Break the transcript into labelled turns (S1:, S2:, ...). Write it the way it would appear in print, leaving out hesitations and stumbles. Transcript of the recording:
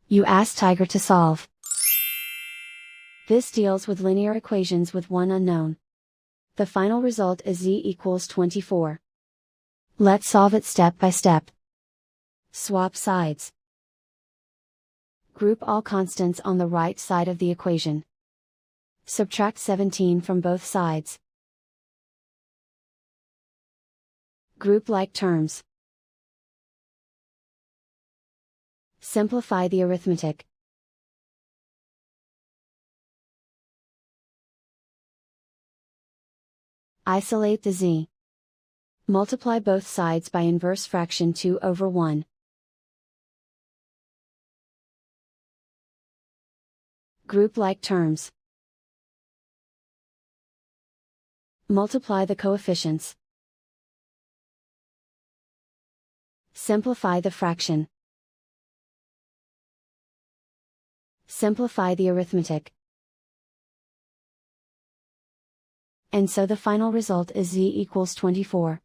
S1: You ask Tiger to solve. This deals with linear equations with one unknown. The final result is z equals 24. Let's solve it step by step. Swap sides. Group all constants on the right side of the equation. Subtract 17 from both sides. Group like terms. Simplify the arithmetic. Isolate the z. Multiply both sides by inverse fraction 2/1. Group like terms. Multiply the coefficients. Simplify the fraction. Simplify the arithmetic. And so the final result is z equals 24.